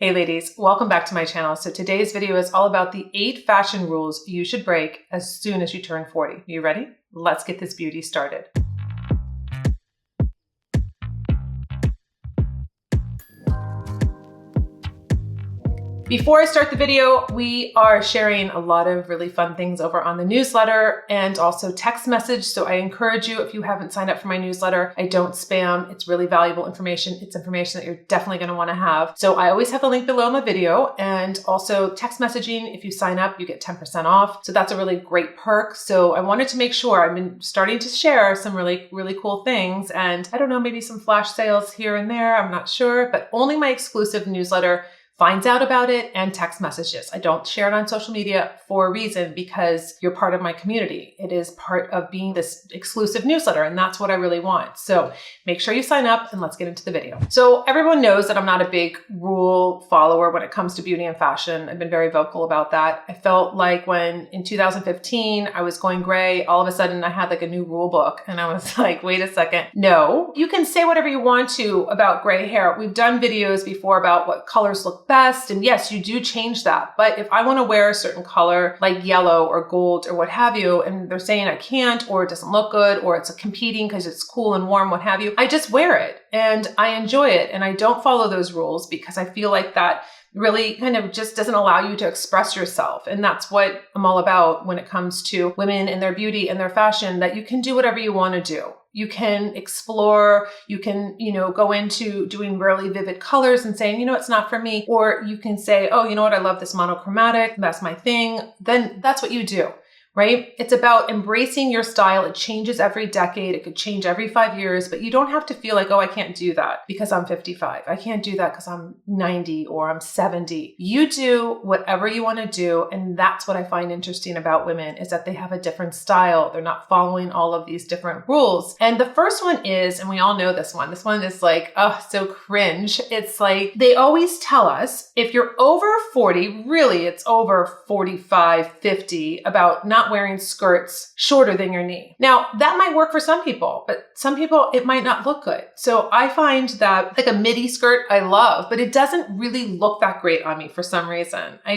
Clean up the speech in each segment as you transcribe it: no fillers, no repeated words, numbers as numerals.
Hey ladies, welcome back to my channel. So today's video is all about the 8 fashion rules you should break as soon as you turn 40. You ready? Let's get this beauty started. Before I start the video, we are sharing a lot of really fun things over on the newsletter and also text message. So I encourage you, if you haven't signed up for my newsletter, I don't spam. It's really valuable information. It's information that you're definitely going to want to have. So I always have the link below in the video, and also text messaging. If you sign up, you get 10% off. So that's a really great perk. So I wanted to make sure I've been starting to share some really cool things, and I don't know, maybe some flash sales here and there. I'm not sure, but only my exclusive newsletter finds out about it and text messages. I don't share it on social media for a reason, because you're part of my community. It is part of being this exclusive newsletter, and that's what I really want. So make sure you sign up, and let's get into the video. So everyone knows that I'm not a big rule follower when it comes to beauty and fashion. I've been very vocal about that. I felt like when in 2015 I was going gray, all of a sudden I had like a new rule book, and I was like, wait a second. No, you can say whatever you want to about gray hair. We've done videos before about what colors look best. And yes, you do change that. But if I want to wear a certain color like yellow or gold or what have you, and they're saying I can't, or it doesn't look good, or it's competing because it's cool and warm, what have you, I just wear it and I enjoy it. And I don't follow those rules because I feel like that really kind of just doesn't allow you to express yourself. And that's what I'm all about when it comes to women and their beauty and their fashion, that you can do whatever you want to do. You can explore, you can, go into doing really vivid colors and saying, it's not for me. Or you can say, oh, you know what? I love this monochromatic. That's my thing. Then that's what you do. Right? It's about embracing your style. It changes every decade. It could change every 5 years, but you don't have to feel like, oh, I can't do that because I'm 55. I can't do that because I'm 90 or I'm 70. You do whatever you want to do. And that's what I find interesting about women, is that they have a different style. They're not following all of these different rules. And the first one is, and we all know this one is like, oh, so cringe. It's like, they always tell us if you're over 40, really it's over 45, 50, about not wearing skirts shorter than your knee. Now, that might work for some people, but some people, it might not look good. So I find that like a midi skirt I love, but it doesn't really look that great on me for some reason. I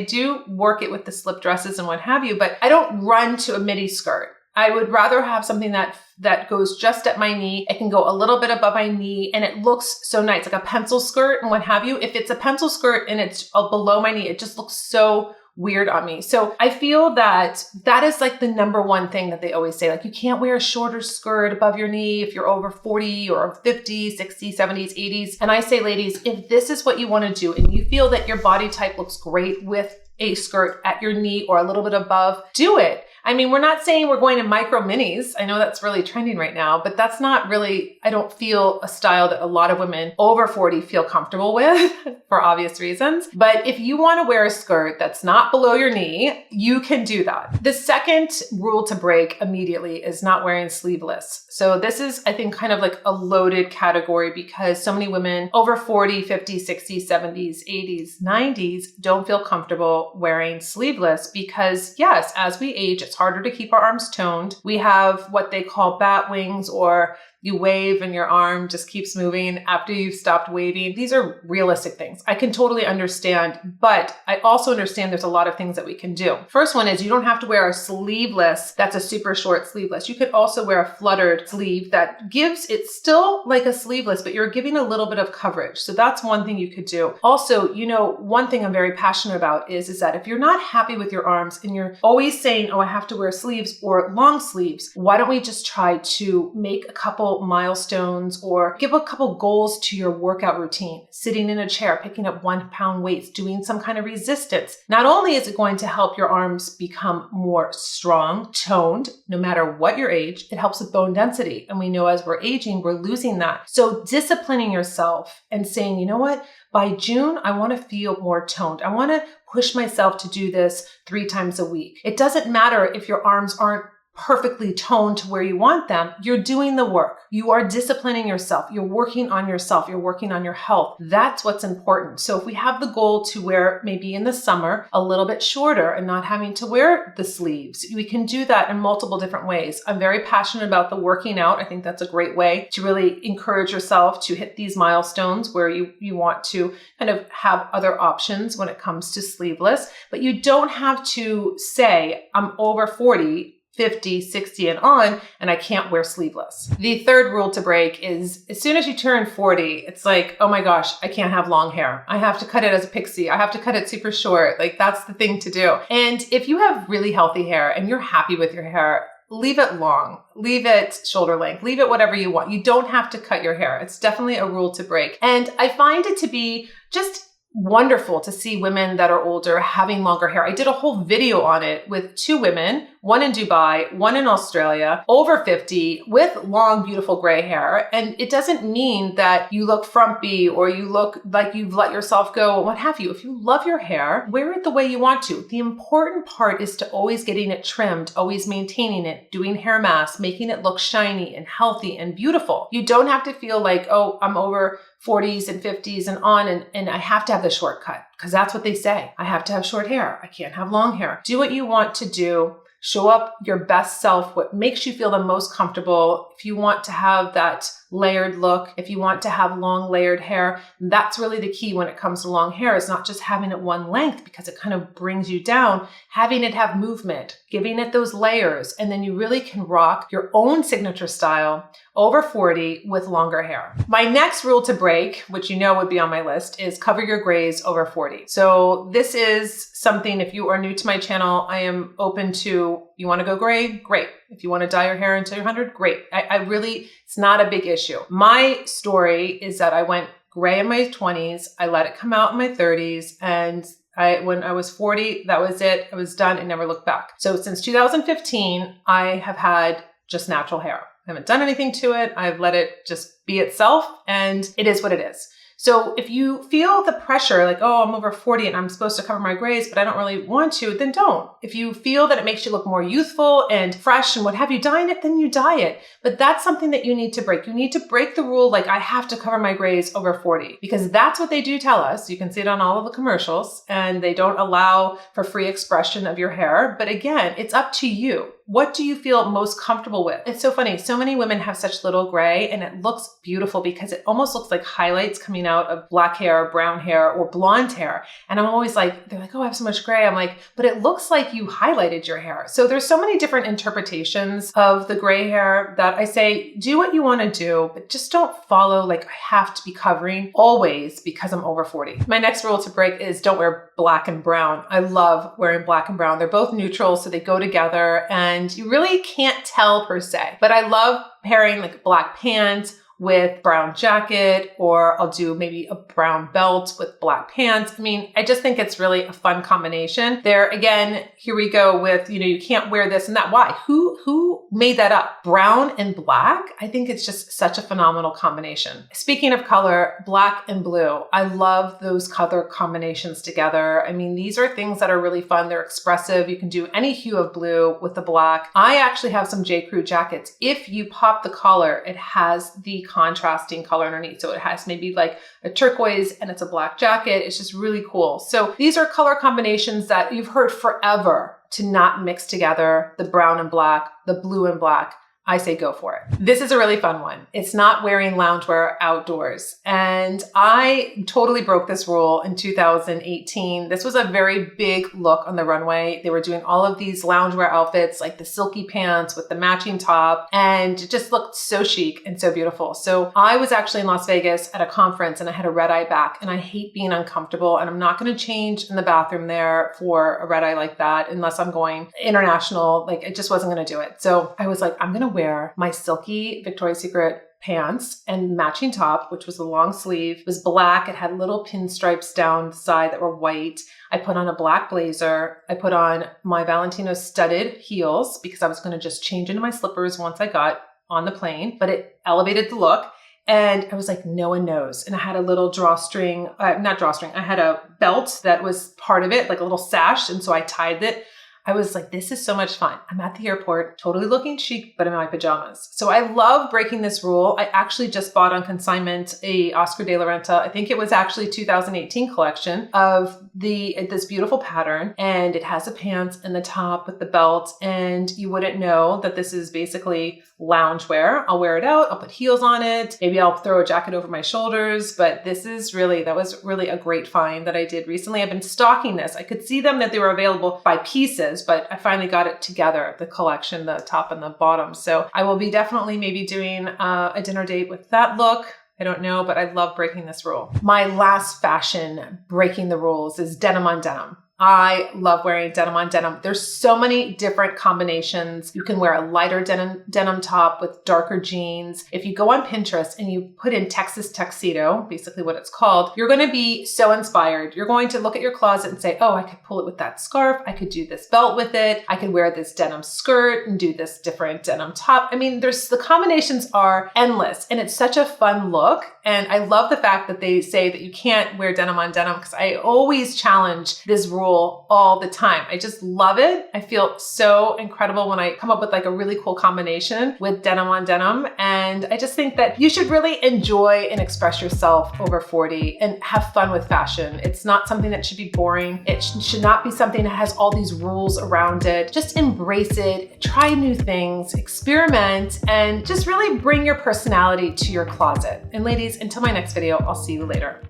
do work it with the slip dresses and what have you, but I don't run to a midi skirt. I would rather have something that goes just at my knee. It can go a little bit above my knee, and it looks so nice, like a pencil skirt and what have you. If it's a pencil skirt and it's below my knee, it just looks so weird on me. So I feel that is like the number one thing that they always say, like, you can't wear a shorter skirt above your knee if you're over 40 or 50, 60, 70s, 80s. And I say, ladies, if this is what you want to do and you feel that your body type looks great with a skirt at your knee or a little bit above, do it. I mean, we're not saying we're going to micro minis. I know that's really trending right now, but that's not really, I don't feel a style that a lot of women over 40 feel comfortable with for obvious reasons. But if you want to wear a skirt that's not below your knee, you can do that. The second rule to break immediately is not wearing sleeveless. So this is, I think, kind of like a loaded category, because so many women over 40, 50, 60, 70s, 80s, 90s don't feel comfortable wearing sleeveless because, yes, as we age, it's harder to keep our arms toned. We have what they call bat wings, or you wave and your arm just keeps moving after you've stopped waving. These are realistic things. I can totally understand, but I also understand there's a lot of things that we can do. First one is, you don't have to wear a sleeveless that's a super short sleeveless. You could also wear a fluttered sleeve that gives it still like a sleeveless, but you're giving a little bit of coverage. So that's one thing you could do. Also, one thing I'm very passionate about is that if you're not happy with your arms and you're always saying, oh, I have to wear sleeves or long sleeves, why don't we just try to make a couple milestones or give a couple goals to your workout routine? Sitting in a chair, picking up 1 pound weights, doing some kind of resistance. Not only is it going to help your arms become more strong, toned, no matter what your age, it helps with bone density. And we know as we're aging, we're losing that. So disciplining yourself and saying, you know what? By June, I want to feel more toned. I want to push myself to do this 3 times a week. It doesn't matter if your arms aren't perfectly toned to where you want them, you're doing the work. You are disciplining yourself. You're working on yourself. You're working on your health. That's what's important. So if we have the goal to wear maybe in the summer a little bit shorter and not having to wear the sleeves, we can do that in multiple different ways. I'm very passionate about the working out. I think that's a great way to really encourage yourself to hit these milestones where you want to kind of have other options when it comes to sleeveless, but you don't have to say, I'm over 40, 50, 60 and on, and I can't wear sleeveless. The third rule to break is as soon as you turn 40, it's like, oh my gosh, I can't have long hair. I have to cut it as a pixie. I have to cut it super short. Like that's the thing to do. And if you have really healthy hair and you're happy with your hair, leave it long, leave it shoulder length, leave it whatever you want. You don't have to cut your hair. It's definitely a rule to break. And I find it to be just wonderful to see women that are older having longer hair. I did a whole video on it with 2 women, one in Dubai, one in Australia, over 50 with long, beautiful gray hair. And it doesn't mean that you look frumpy or you look like you've let yourself go, what have you. If you love your hair, wear it the way you want to. The important part is to always getting it trimmed, always maintaining it, doing hair masks, making it look shiny and healthy and beautiful. You don't have to feel like, oh, I'm over 40s and 50s and on, and I have to have the shortcut because that's what they say. I have to have short hair. I can't have long hair. Do what you want to do. Show up your best self, what makes you feel the most comfortable. If you want to have that layered look, if you want to have long layered hair, that's really the key when it comes to long hair, is not just having it one length because it kind of brings you down, having it have movement, giving it those layers, and then you really can rock your own signature style over 40 with longer hair. My next rule to break, which you know would be on my list, is cover your grays over 40. So this is something, if you are new to my channel, I am open to, you want to go gray? Great. If you want to dye your hair into 100, great. I really, it's not a big issue. My story is that I went gray in my 20s. I let it come out in my 30s. And when I was 40, that was it. I was done and never looked back. So since 2015, I have had just natural hair. I haven't done anything to it. I've let it just be itself, and it is what it is. So if you feel the pressure, like, oh, I'm over 40 and I'm supposed to cover my grays, but I don't really want to, then don't. If you feel that it makes you look more youthful and fresh and what have you, dye it, then you dye it. But that's something that you need to break. You need to break the rule, like, I have to cover my grays over 40, because that's what they do tell us. You can see it on all of the commercials, and they don't allow for free expression of your hair. But again, it's up to you. What do you feel most comfortable with? It's so funny. So many women have such little gray, and it looks beautiful because it almost looks like highlights coming out of black hair, brown hair, or blonde hair. And I'm always like, they're like, oh, I have so much gray. I'm like, but it looks like you highlighted your hair. So there's so many different interpretations of the gray hair that I say, do what you want to do, but just don't follow like, I have to be covering always because I'm over 40. My next rule to break is don't wear black and brown. I love wearing black and brown. They're both neutral, so they go together, and you really can't tell per se. But I love pairing like black pants with brown jacket, or I'll do maybe a brown belt with black pants. I mean, I just think it's really a fun combination. There again, here we go with, you can't wear this and that. Why? Who made that up? Brown and black? I think it's just such a phenomenal combination. Speaking of color, black and blue. I love those color combinations together. I mean, these are things that are really fun. They're expressive. You can do any hue of blue with the black. I actually have some J. Crew jackets. If you pop the collar, it has the contrasting color underneath. So it has maybe like a turquoise and it's a black jacket. It's just really cool. So these are color combinations that you've heard forever to not mix together, the brown and black, the blue and black. I say go for it. This is a really fun one. It's not wearing loungewear outdoors. And I totally broke this rule in 2018. This was a very big look on the runway. They were doing all of these loungewear outfits, like the silky pants with the matching top, and it just looked so chic and so beautiful. So I was actually in Las Vegas at a conference, and I had a red eye back, and I hate being uncomfortable, and I'm not going to change in the bathroom there for a red eye like that unless I'm going international. Like, it just wasn't going to do it. So I was like, I'm going to wear my silky Victoria's Secret pants and matching top, which was a long sleeve. It was black. It had little pinstripes down the side that were white. I put on a black blazer. I put on my Valentino studded heels because I was going to just change into my slippers once I got on the plane, but it elevated the look. And I was like, no one knows. And I had a little I had a belt that was part of it, like a little sash. And so I tied it. I was like, this is so much fun. I'm at the airport, totally looking chic, but I'm in my pajamas. So I love breaking this rule. I actually just bought on consignment a Oscar de la Renta, I think it was actually 2018 collection of this beautiful pattern. And it has a pants and the top with the belt. And you wouldn't know that this is basically loungewear. I'll wear it out. I'll put heels on it. Maybe I'll throw a jacket over my shoulders. But that was really a great find that I did recently. I've been stocking this. I could see them that they were available by pieces, but I finally got it together, the collection, the top and the bottom. So I will be definitely maybe doing a dinner date with that look. I don't know, but I love breaking this rule. My last fashion breaking the rules is denim on denim. I love wearing denim on denim. There's so many different combinations. You can wear a lighter denim top with darker jeans. If you go on Pinterest and you put in Texas tuxedo, basically what it's called, you're going to be so inspired. You're going to look at your closet and say, oh, I could pull it with that scarf. I could do this belt with it. I could wear this denim skirt and do this different denim top. I mean, the combinations are endless and it's such a fun look. And I love the fact that they say that you can't wear denim on denim because I always challenge this rule all the time. I just love it. I feel so incredible when I come up with like a really cool combination with denim on denim. And I just think that you should really enjoy and express yourself over 40 and have fun with fashion. It's not something that should be boring. It should not be something that has all these rules around it. Just embrace it, try new things, experiment, and just really bring your personality to your closet. And ladies, until my next video, I'll see you later.